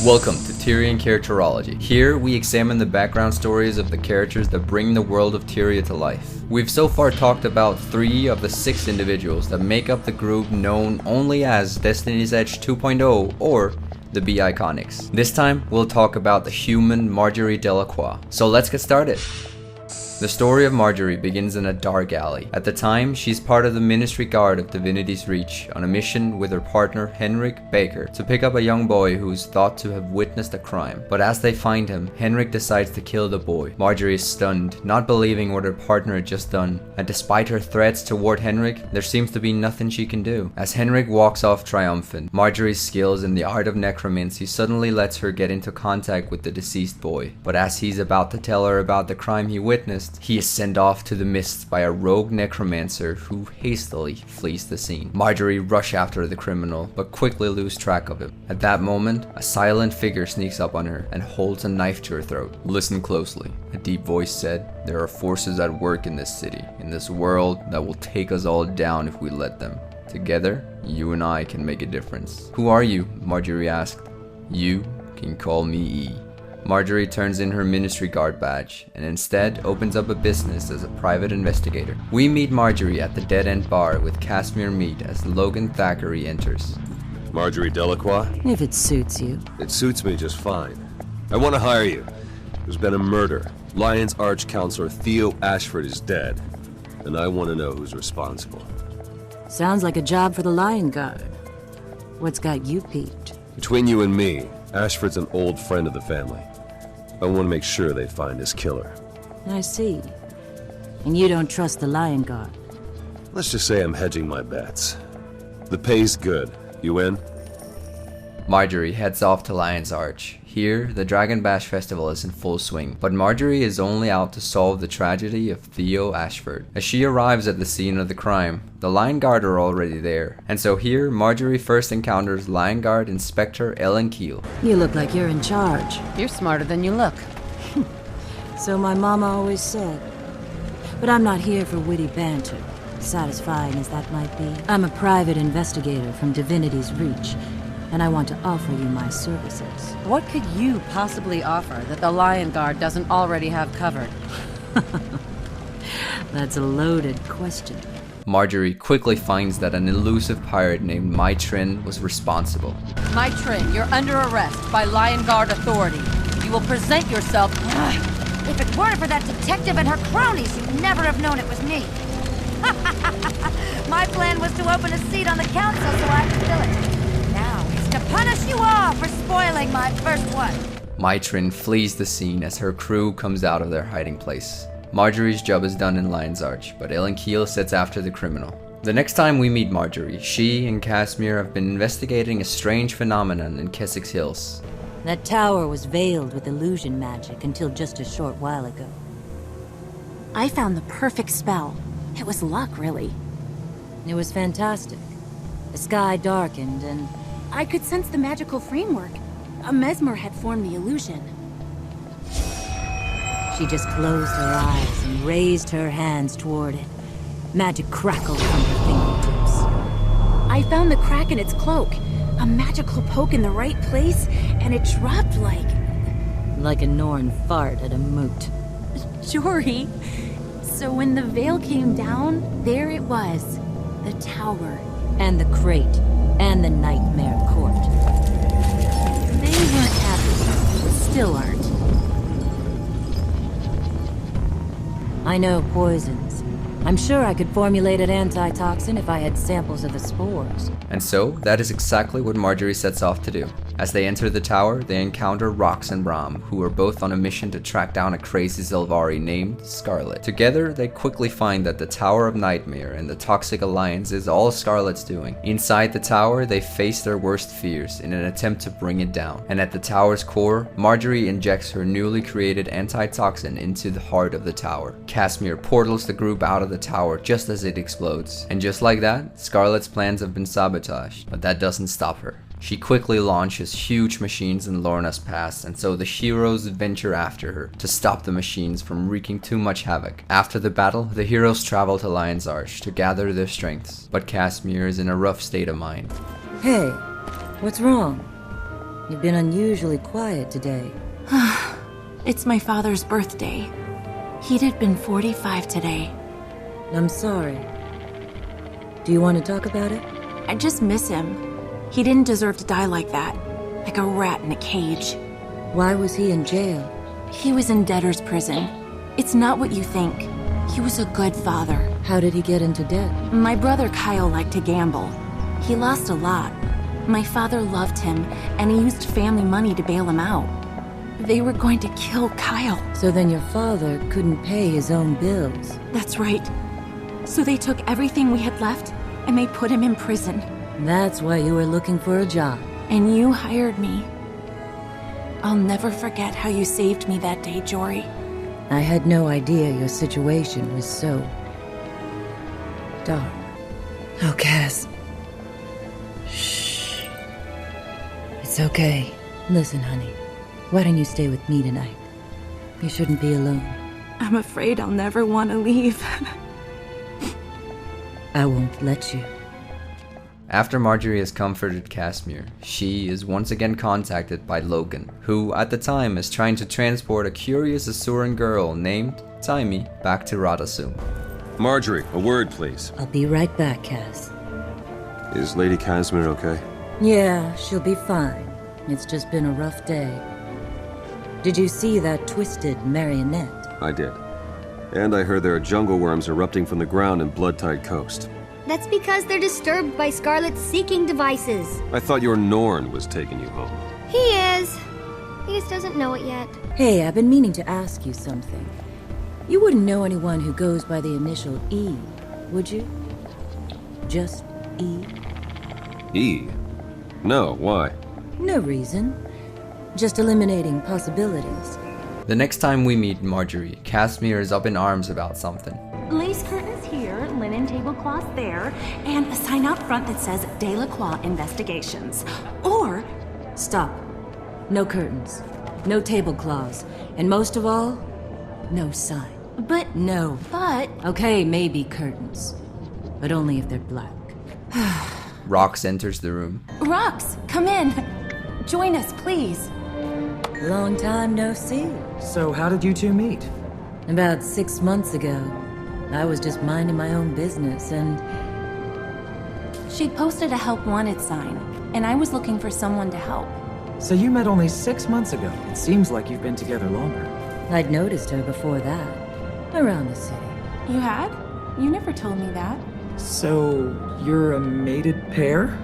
Welcome to Tyrian Characterology. Here we examine the background stories of the characters that bring the world of Tyria to life. We've so far talked about 3 of the 6 individuals that make up the group known only as Destiny's Edge 2.0 or the B-Iconics. This time we'll talk about the human Marjory Delaqua. So let's get started. The story of Marjory begins in a dark alley. At the time, she's part of the Ministry Guard of Divinity's Reach on a mission with her partner Henrik Baker to pick up a young boy who is thought to have witnessed a crime. But as they find him, Henrik decides to kill the boy. Marjory is stunned, not believing what her partner had just done. And despite her threats toward Henrik, there seems to be nothing she can do. As Henrik walks off triumphant, Marjory's skills in the art of necromancy suddenly lets her get into contact with the deceased boy. But as he's about to tell her about the crime he witnessed, he is sent off to the mists by a rogue necromancer who hastily flees the scene. Marjory rushes after the criminal, but quickly loses track of him. At that moment, a silent figure sneaks up on her and holds a knife to her throat. "Listen closely," a deep voice said. "There are forces at work in this city, in this world, that will take us all down if we let them. Together, you and I can make a difference." "Who are you?" Marjory asked. "You can call me E." Marjory turns in her Ministry Guard badge and instead opens up a business as a private investigator. We meet Marjory at the Dead End Bar with Casimir Mead as Logan Thackeray enters. Marjory Delaqua? If it suits you. It suits me just fine. I want to hire you. There's been a murder. Lion's Arch Counselor Theo Ashford is dead, and I want to know who's responsible. Sounds like a job for the Lion Guard. What's got you peaked? Between you and me, Ashford's an old friend of the family. I want to make sure they find his killer. I see. And you don't trust the Lion Guard? Let's just say I'm hedging my bets. The pay's good. You in? Marjory heads off to Lion's Arch. Here, the Dragon Bash festival is in full swing, but Marjory is only out to solve the tragedy of Theo Ashford. As she arrives at the scene of the crime, the Lion Guard are already there, and so here, Marjory first encounters Lion Guard Inspector Ellen Keel. You look like you're in charge. You're smarter than you look. So my mama always said. But I'm not here for witty banter, satisfying as that might be. I'm a private investigator from Divinity's Reach, and I want to offer you my services. What could you possibly offer that the Lion Guard doesn't already have covered? That's a loaded question. Marjory quickly finds that an elusive pirate named Mytrin was responsible. Mytrin, you're under arrest by Lion Guard authority. You will present yourself... If it weren't for that detective and her cronies, you'd never have known it was me. My plan was to open a seat on the council so I could fill it. Now it's to punish you all for spoiling my first one. Mytrin flees the scene as her crew comes out of their hiding place. Marjory's job is done in Lion's Arch, but Ellen Keel sets after the criminal. The next time we meet Marjory, she and Casimir have been investigating a strange phenomenon in Keswick's Hills. That tower was veiled with illusion magic until just a short while ago. I found the perfect spell. It was luck, really. It was fantastic. The sky darkened and... I could sense the magical framework. A mesmer had formed the illusion. She just closed her eyes and raised her hands toward it. Magic crackled from her fingertips. I found the crack in its cloak. A magical poke in the right place, and it dropped like a Norn fart at a moot. Jory. So when the veil came down, there it was. The tower. And the crate. And the nightmare court. They weren't happy. Still aren't. I know poisons. I'm sure I could formulate an antitoxin if I had samples of the spores. And so, that is exactly what Marjory sets off to do. As they enter the tower, they encounter Rox and Bram, who are both on a mission to track down a crazy Zelvari named Scarlet. Together, they quickly find that the Tower of Nightmare and the Toxic Alliance is all Scarlet's doing. Inside the tower, they face their worst fears in an attempt to bring it down. And at the tower's core, Marjory injects her newly created antitoxin into the heart of the tower. Casimir portals the group out of the tower just as it explodes. And just like that, Scarlet's plans have been sabotaged, but that doesn't stop her. She quickly launches huge machines in Lorna's Pass, and so the heroes venture after her to stop the machines from wreaking too much havoc. After the battle, the heroes travel to Lion's Arch to gather their strengths, but Casimir is in a rough state of mind. Hey, what's wrong? You've been unusually quiet today. It's my father's birthday. He'd have been 45 today. I'm sorry. Do you want to talk about it? I just miss him. He didn't deserve to die like that. Like a rat in a cage. Why was he in jail? He was in debtor's prison. It's not what you think. He was a good father. How did he get into debt? My brother Kyle liked to gamble. He lost a lot. My father loved him, and he used family money to bail him out. They were going to kill Kyle. So then your father couldn't pay his own bills. That's right. So they took everything we had left, and they put him in prison. That's why you were looking for a job. And you hired me. I'll never forget how you saved me that day, Jory. I had no idea your situation was so dark. Oh, Cass. Shh. It's okay. Listen, honey. Why don't you stay with me tonight? You shouldn't be alone. I'm afraid I'll never want to leave. I won't let you. After Marjory has comforted Casimir, she is once again contacted by Logan, who at the time is trying to transport a curious Asuran girl named Taimi back to Radasum. Marjory, a word, please. I'll be right back, Cass. Is Lady Casimir okay? Yeah, she'll be fine. It's just been a rough day. Did you see that twisted marionette? I did. And I heard there are jungle worms erupting from the ground in Blood-Tide Coast. That's because they're disturbed by Scarlet's seeking devices. I thought your Norn was taking you home. He is. He just doesn't know it yet. Hey, I've been meaning to ask you something. You wouldn't know anyone who goes by the initial E, would you? Just E? E? No, why? No reason. Just eliminating possibilities. The next time we meet Marjory, Casimir is up in arms about something. Lace curtains here, linen tablecloths there, and a sign out front that says Delaqua Investigations. Or... Stop. No curtains. No tablecloths. And most of all, no sign. But... No. But... Okay, maybe curtains. But only if they're black. Rox enters the room. Rox, come in. Join us, please. Long time no see. So how did you two meet? About 6 months ago, I was just minding my own business and... She posted a help wanted sign, and I was looking for someone to help. So you met only 6 months ago. It seems like you've been together longer. I'd noticed her before that, around the city. You had? You never told me that. So you're a mated pair?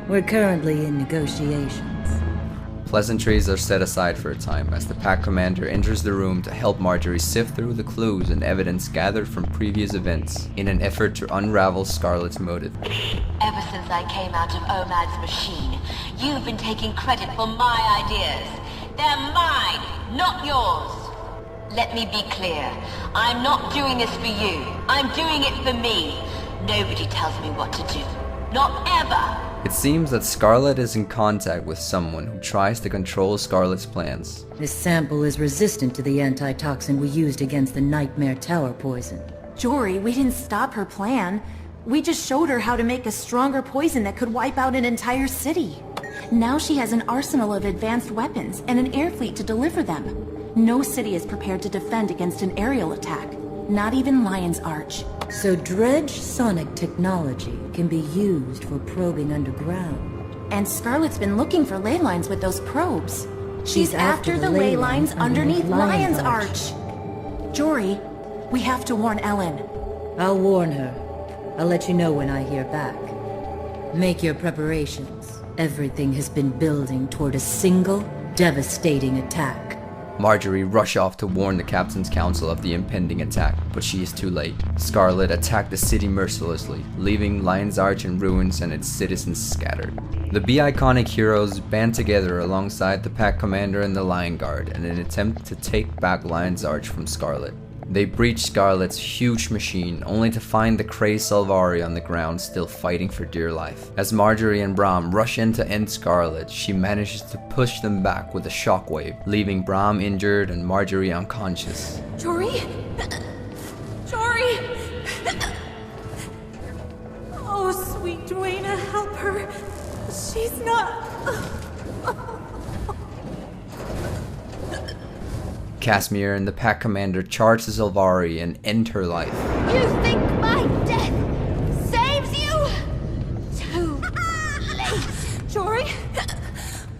We're currently in negotiations. Pleasantries are set aside for a time as the pack commander enters the room to help Marjory sift through the clues and evidence gathered from previous events in an effort to unravel Scarlet's motive. Ever since I came out of Omad's machine, you've been taking credit for my ideas. They're mine, not yours. Let me be clear. I'm not doing this for you. I'm doing it for me. Nobody tells me what to do. Not ever. It seems that Scarlet is in contact with someone who tries to control Scarlet's plans. This sample is resistant to the antitoxin we used against the Nightmare Tower poison. Jory, we didn't stop her plan. We just showed her how to make a stronger poison that could wipe out an entire city. Now she has an arsenal of advanced weapons and an air fleet to deliver them. No city is prepared to defend against an aerial attack. Not even Lion's Arch. So dredge sonic technology can be used for probing underground. And Scarlet's been looking for ley lines with those probes. She's after the ley lines underneath Lion's Arch. Arch. Jory, we have to warn Ellen. I'll warn her. I'll let you know when I hear back. Make your preparations. Everything has been building toward a single, devastating attack. Marjory rushes off to warn the Captain's Council of the impending attack, but she is too late. Scarlet attacked the city mercilessly, leaving Lion's Arch in ruins and its citizens scattered. The be-iconic heroes band together alongside the pack commander and the Lion Guard in an attempt to take back Lion's Arch from Scarlet. They breach Scarlet's huge machine, only to find the crazed Salvari on the ground still fighting for dear life. As Marjory and Brahm rush in to end Scarlet, she manages to push them back with a shockwave, leaving Brahm injured and Marjory unconscious. Jory? Jory! Oh, sweet Duena, help her. She's not... Casimir and the pack commander charge the Sylvari and end her life. You think my death saves you? Too late. Jory?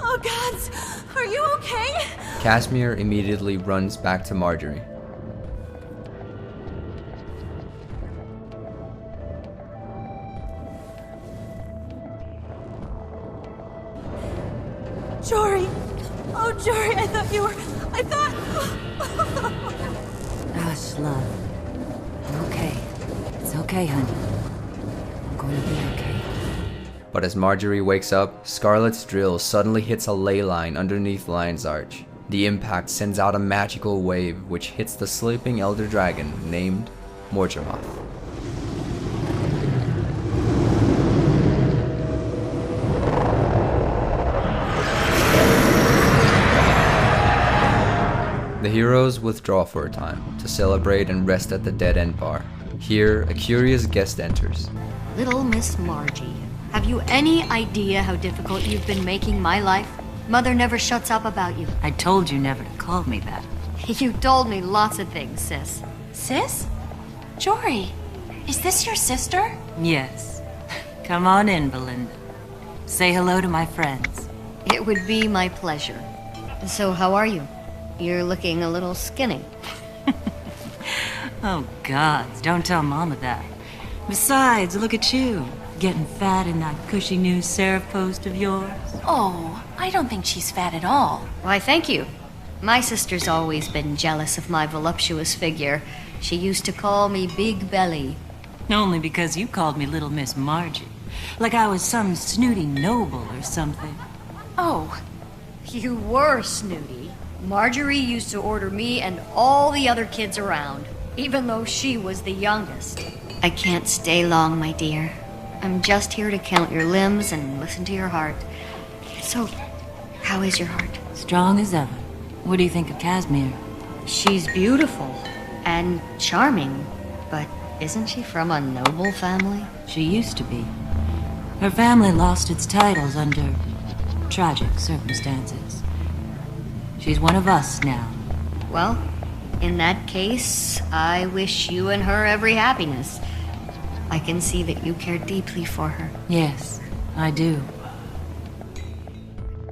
Oh gods, are you okay? Casimir immediately runs back to Marjory. Jory! Oh, Jory, I thought you were... Hush, love. I'm okay. It's okay, honey. I'm going to be okay. But as Marjory wakes up, Scarlet's drill suddenly hits a ley line underneath Lion's Arch. The impact sends out a magical wave which hits the sleeping elder dragon named Morjamoth. The heroes withdraw for a time to celebrate and rest at the Dead End Bar. Here, a curious guest enters. Little Miss Margie, have you any idea how difficult you've been making my life? Mother never shuts up about you. I told you never to call me that. You told me lots of things, sis. Sis? Jory, is this your sister? Yes. Come on in, Belinda. Say hello to my friends. It would be my pleasure. So how are you? You're looking a little skinny. Oh, gods, don't tell Mama that. Besides, look at you. Getting fat in that cushy new serif post of yours. Oh, I don't think she's fat at all. Why, thank you. My sister's always been jealous of my voluptuous figure. She used to call me Big Belly. Only because you called me Little Miss Margie. Like I was some snooty noble or something. Oh, You were snooty. Marjory used to order me and all the other kids around, even though she was the youngest. I can't stay long, my dear. I'm just here to count your limbs and listen to your heart. So, how is your heart? Strong as ever. What do you think of Casimir? She's beautiful and charming, but isn't she from a noble family? She used to be. Her family lost its titles under tragic circumstances. She's one of us now. Well, in that case, I wish you and her every happiness. I can see that you care deeply for her. Yes, I do.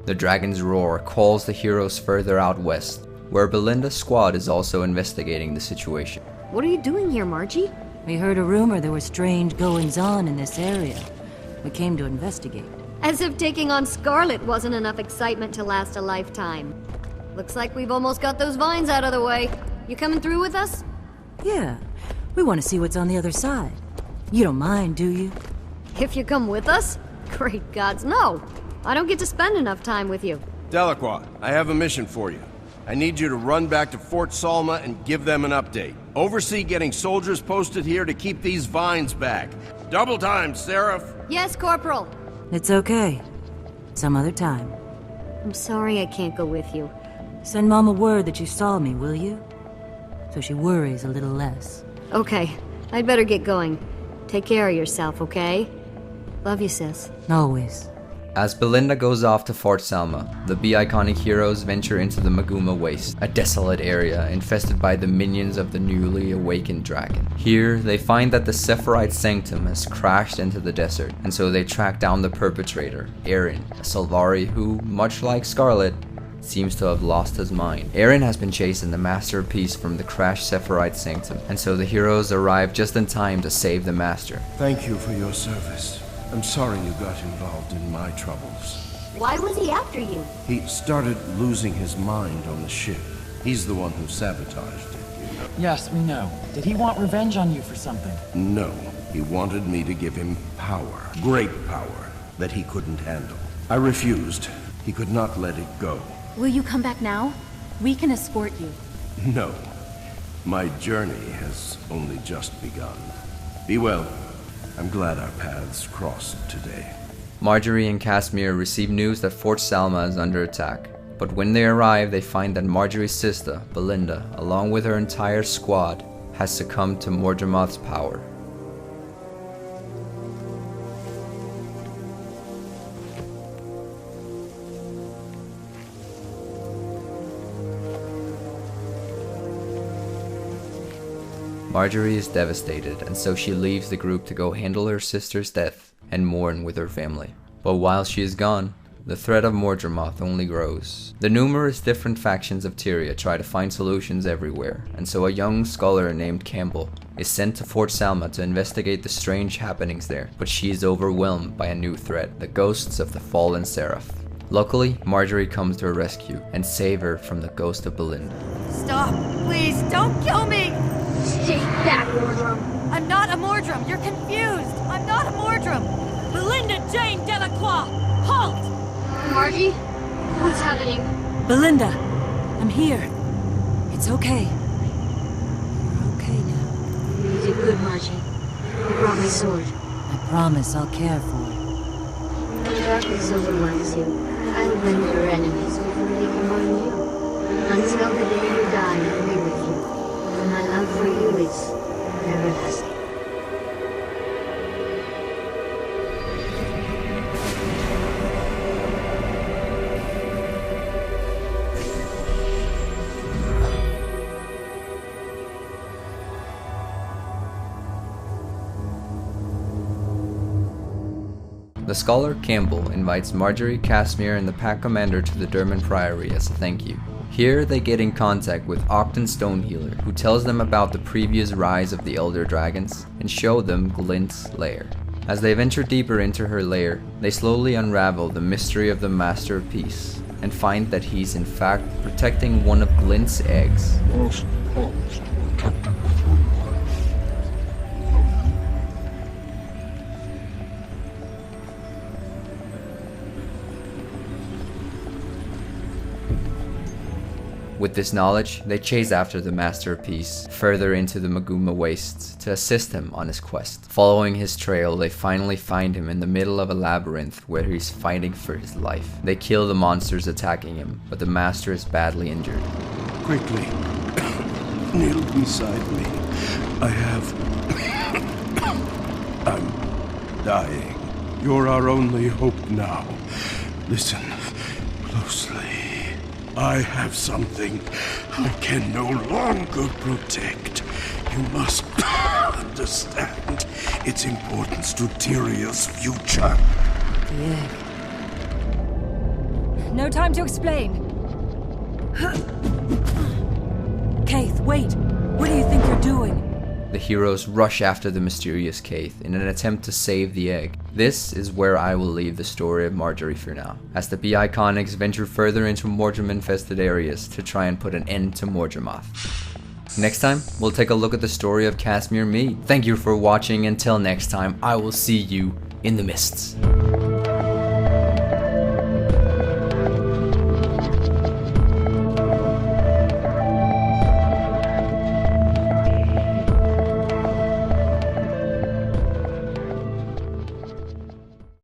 The dragon's roar calls the heroes further out west, where Belinda's squad is also investigating the situation. What are you doing here, Margie? We heard a rumor there were strange goings-on in this area. We came to investigate. As if taking on Scarlet wasn't enough excitement to last a lifetime. Looks like we've almost got those vines out of the way. You coming through with us? Yeah, we want to see what's on the other side. You don't mind, do you? If you come with us? Great gods, no! I don't get to spend enough time with you. Delaqua, I have a mission for you. I need you to run back to Fort Salma and give them an update. Oversee getting soldiers posted here to keep these vines back. Double time, Seraph! Yes, Corporal. It's okay. Some other time. I'm sorry I can't go with you. Send Mama word that you saw me, will you? So she worries a little less. Okay, I'd better get going. Take care of yourself, okay? Love you, sis. Always. As Belinda goes off to Fort Salma, the Be Iconic heroes venture into the Maguma Waste, a desolate area infested by the minions of the newly awakened dragon. Here, they find that the Sephirite Sanctum has crashed into the desert, and so they track down the perpetrator, Aaron, a Sylvari who, much like Scarlet, seems to have lost his mind. Aaron has been chasing the masterpiece from the crashed Sephirite Sanctum, and so the heroes arrive just in time to save the master. Thank you for your service. I'm sorry you got involved in my troubles. Why was he after you? He started losing his mind on the ship. He's the one who sabotaged it, you know. Yes, we know. Did he want revenge on you for something? No, he wanted me to give him power. Great power that he couldn't handle. I refused. He could not let it go. will you come back now? We can escort you. No. My journey has only just begun. Be well. I'm glad our paths crossed today. Marjory and Casimir receive news that Fort Salma is under attack, but when they arrive they find that Marjory's sister, Belinda, along with her entire squad, has succumbed to Morjamoth's power. Marjory is devastated, and so she leaves the group to go handle her sister's death and mourn with her family. But while she is gone, the threat of Mordramoth only grows. The numerous different factions of Tyria try to find solutions everywhere, and so a young scholar named Campbell is sent to Fort Salma to investigate the strange happenings there, but she is overwhelmed by a new threat, the ghosts of the fallen Seraph. Luckily, Marjory comes to her rescue and save her from the ghost of Belinda. Stop! Please, don't kill me! Stay back, Mordrum. I'm not a Mordrum. You're confused. I'm not a Mordrum. Belinda Jane Delaqua! Halt! Margie? What's happening? Belinda, I'm here. It's okay. You're okay now. You did good, Margie. You brought my sword. I promise I'll care for it. The darkness overwhelms you. I will blame your enemies before they can harm you. Until the day you die, I'll be with you. And my love for you is everlasting. The scholar Campbell invites Marjory, Casimir, and the pack commander to the Derman Priory as a thank you. Here they get in contact with Octon Stonehealer, who tells them about the previous rise of the Elder Dragons and show them Glint's lair. As they venture deeper into her lair, they slowly unravel the mystery of the Master of Peace and find that he's in fact protecting one of Glint's eggs. With this knowledge, they chase after the Master of Peace further into the Maguma Wastes to assist him on his quest. Following his trail, they finally find him in the middle of a labyrinth where he's fighting for his life. They kill the monsters attacking him, but the Master is badly injured. Quickly, kneel beside me. I'm dying. You're our only hope now. Listen closely. I have something I can no longer protect. You must understand its importance to Tyria's future. The egg. No time to explain. Kaith, wait! What do you think you're doing? The heroes rush after the mysterious Kaith in an attempt to save the egg. This is where I will leave the story of Marjory for now, as the BI Iconics venture further into Mordrum-infested areas to try and put an end to Mordramoth. Next time, we'll take a look at the story of Casimir Mead. Thank you for watching. Until next time, I will see you in the mists.